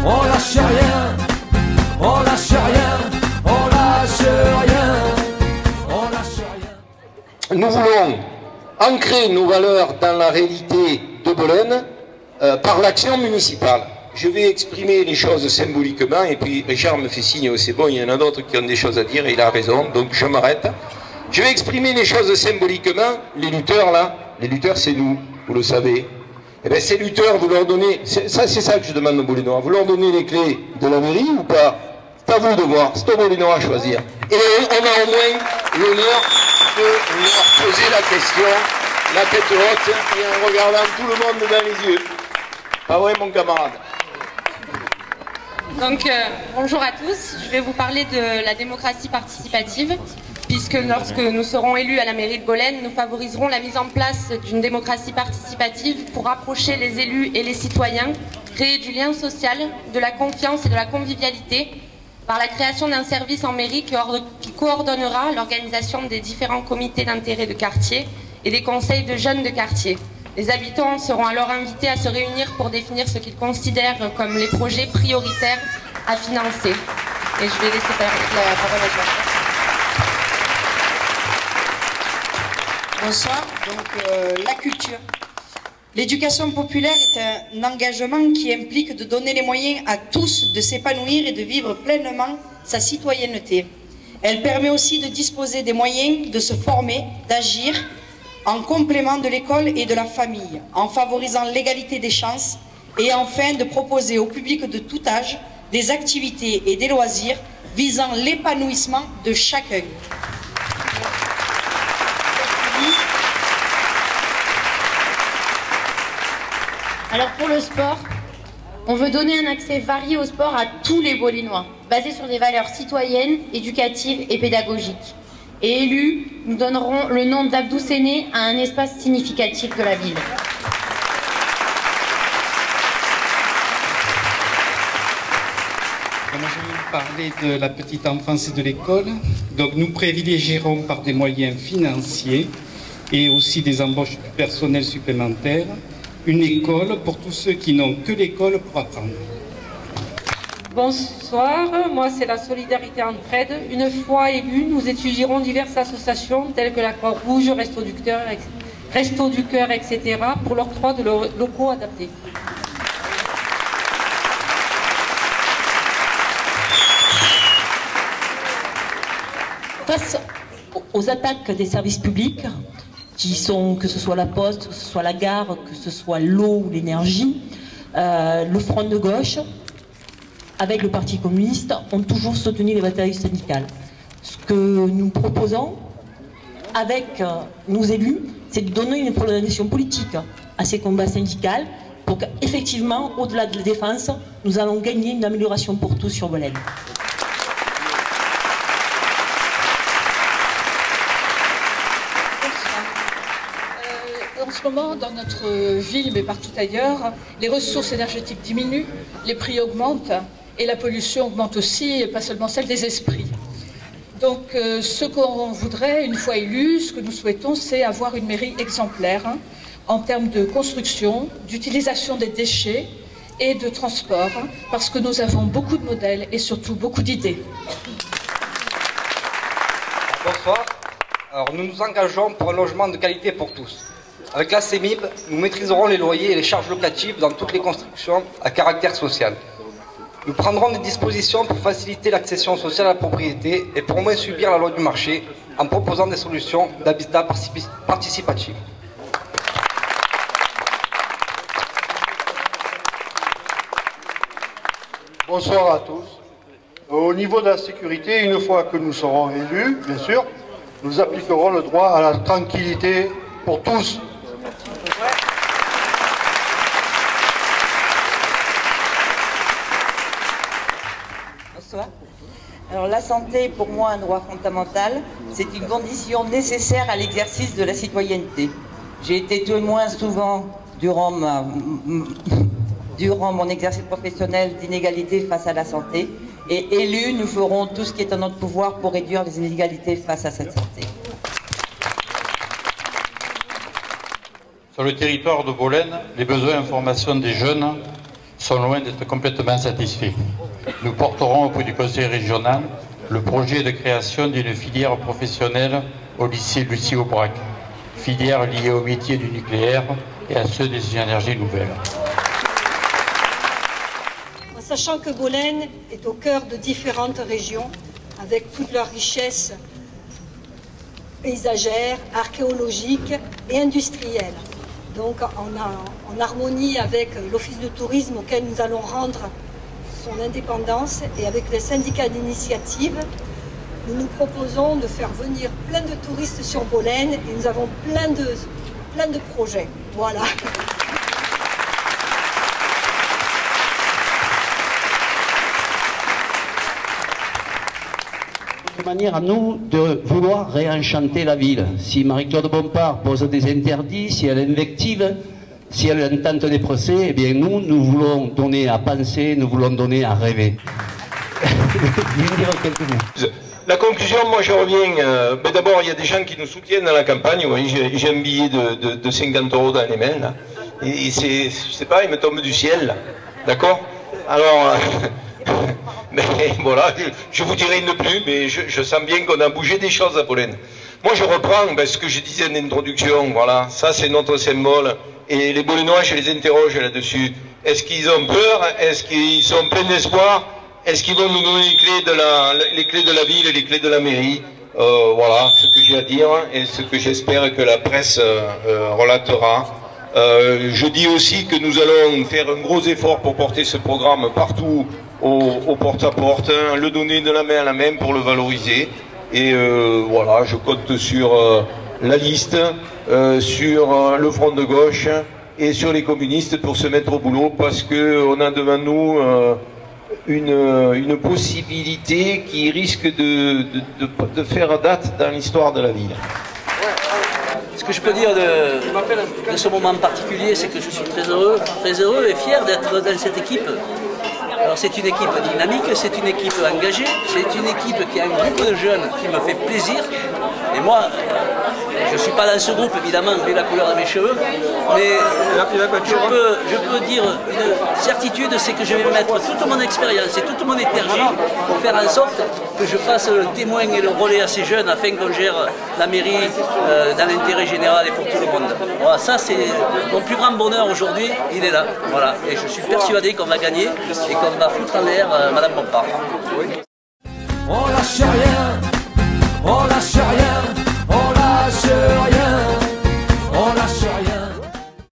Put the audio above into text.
on lâche rien, on lâche rien, on lâche rien, on lâche rien. Nous voulons ancrer nos valeurs dans la réalité de Bolène par l'action municipale. Je vais exprimer les choses symboliquement et puis Richard me fait signe, c'est bon, il y en a d'autres qui ont des choses à dire et il a raison, donc je m'arrête. Je vais exprimer les choses symboliquement. Les lutteurs là, les lutteurs c'est nous, vous le savez. Et bien ces lutteurs, vous leur donnez, c'est ça que je demande aux Bolénois, vous leur donnez les clés de la mairie ou pas? C'est à vous de voir, c'est aux Bolénois à choisir. Et on a au moins l'honneur de leur poser la question, la tête haute et en regardant tout le monde dans les yeux. Pas vrai mon camarade? Donc bonjour à tous, je vais vous parler de la démocratie participative, puisque lorsque nous serons élus à la mairie de Bolène, nous favoriserons la mise en place d'une démocratie participative pour rapprocher les élus et les citoyens, créer du lien social, de la confiance et de la convivialité, par la création d'un service en mairie qui coordonnera l'organisation des différents comités d'intérêt de quartier et des conseils de jeunes de quartier. Les habitants seront alors invités à se réunir pour définir ce qu'ils considèrent comme les projets prioritaires à financer. Et je vais laisser la parole à Jean. Bonsoir. Donc, la culture. L'éducation populaire est un engagement qui implique de donner les moyens à tous de s'épanouir et de vivre pleinement sa citoyenneté. Elle permet aussi de disposer des moyens de se former, d'agir en complément de l'école et de la famille, en favorisant l'égalité des chances et enfin de proposer au public de tout âge des activités et des loisirs visant l'épanouissement de chacun. Alors pour le sport, on veut donner un accès varié au sport à tous les Bolénois, basé sur des valeurs citoyennes, éducatives et pédagogiques. Et élus, nous donnerons le nom d'Abdou Séné à un espace significatif de la ville. Moi, je vais vous parler de la petite enfance et de l'école. Donc nous privilégierons par des moyens financiers et aussi des embauches du personnel supplémentaire une école pour tous ceux qui n'ont que l'école pour apprendre. Bonsoir, moi c'est la Solidarité Entraide. Une fois élus, nous étudierons diverses associations telles que la Croix-Rouge, Resto du Cœur, etc. pour l'octroi de locaux adaptés. Face aux attaques des services publics, qui sont, que ce soit la poste, que ce soit la gare, que ce soit l'eau ou l'énergie, le front de gauche, avec le Parti communiste, ont toujours soutenu les batailles syndicales. Ce que nous proposons, avec nos élus, c'est de donner une prolongation politique à ces combats syndicaux pour qu'effectivement, au-delà de la défense, nous allons gagner une amélioration pour tous sur Bolène. En ce moment, dans notre ville, mais partout ailleurs, les ressources énergétiques diminuent, les prix augmentent et la pollution augmente aussi, et pas seulement celle des esprits. Donc ce qu'on voudrait, une fois élu, ce que nous souhaitons, c'est avoir une mairie exemplaire en termes de construction, d'utilisation des déchets et de transport, parce que nous avons beaucoup de modèles et surtout beaucoup d'idées. Bonsoir. Alors, nous nous engageons pour un logement de qualité pour tous. Avec la CEMIB, nous maîtriserons les loyers et les charges locatives dans toutes les constructions à caractère social. Nous prendrons des dispositions pour faciliter l'accession sociale à la propriété et pour moins subir la loi du marché en proposant des solutions d'habitat participatif. Bonsoir à tous. Au niveau de la sécurité, une fois que nous serons élus, bien sûr, nous appliquerons le droit à la tranquillité pour tous. Bonsoir. Alors la santé est pour moi un droit fondamental. C'est une condition nécessaire à l'exercice de la citoyenneté. J'ai été témoin souvent durant mon exercice professionnel d'inégalités face à la santé. Et élus, nous ferons tout ce qui est en notre pouvoir pour réduire les inégalités face à cette santé. Sur le territoire de Bolène, les besoins d'information des jeunes sont loin d'être complètement satisfaits. Nous porterons auprès du Conseil régional le projet de création d'une filière professionnelle au lycée Lucie Aubrac, filière liée au métier du nucléaire et à ceux des énergies nouvelles. En sachant que Bolène est au cœur de différentes régions, avec toute leur richesse paysagère, archéologique et industrielle. Donc en harmonie avec l'Office de tourisme auquel nous allons rendre son indépendance et avec les syndicats d'initiative, nous nous proposons de faire venir plein de touristes sur Bolène et nous avons plein de projets. Voilà. De manière à nous de vouloir réenchanter la ville. Si Marie-Claude Bompard pose des interdits, si elle invective, si elle intente des procès, eh bien nous voulons donner à penser, nous voulons donner à rêver. Je vais dire quelques mots. La conclusion, moi je reviens, mais d'abord il y a des gens qui nous soutiennent dans la campagne, oui, j'ai un billet de 50 € dans les mains, là, et c'est pas, il me tombe du ciel, là, d'accord? Alors, mais voilà, je vous dirai ne plus, mais je sens bien qu'on a bougé des choses à Bolène. Moi je reprends ce que je disais en introduction, voilà, ça c'est notre symbole, et les Bolénois je les interroge là-dessus. Est-ce qu'ils ont peur? Est-ce qu'ils sont pleins d'espoir? Est-ce qu'ils vont nous donner les clés de la ville et les clés de la mairie? Voilà ce que j'ai à dire et ce que j'espère que la presse relatera. Je dis aussi que nous allons faire un gros effort pour porter ce programme partout au porte-à-porte, le donner de la main à la main pour le valoriser. Et voilà, je compte sur la liste, sur le front de gauche et sur les communistes pour se mettre au boulot parce qu'on a devant nous une possibilité qui risque de faire date dans l'histoire de la ville. Ce que je peux dire de ce moment particulier, c'est que je suis très heureux et fier d'être dans cette équipe. Alors c'est une équipe dynamique, c'est une équipe engagée, c'est une équipe qui a un groupe de jeunes qui me fait plaisir. Et moi, je ne suis pas dans ce groupe évidemment, vu la couleur de mes cheveux, mais je peux dire une certitude, c'est que je vais mettre toute mon expérience et toute mon énergie pour faire en sorte que je fasse le témoin et le relais à ces jeunes afin qu'on gère la mairie dans l'intérêt général et pour tout le monde. Voilà, ça c'est mon plus grand bonheur aujourd'hui, il est là. Voilà. Et je suis persuadé qu'on va gagner et qu'on va foutre en l'air Madame Bompard. On lâche rien, on lâche rien.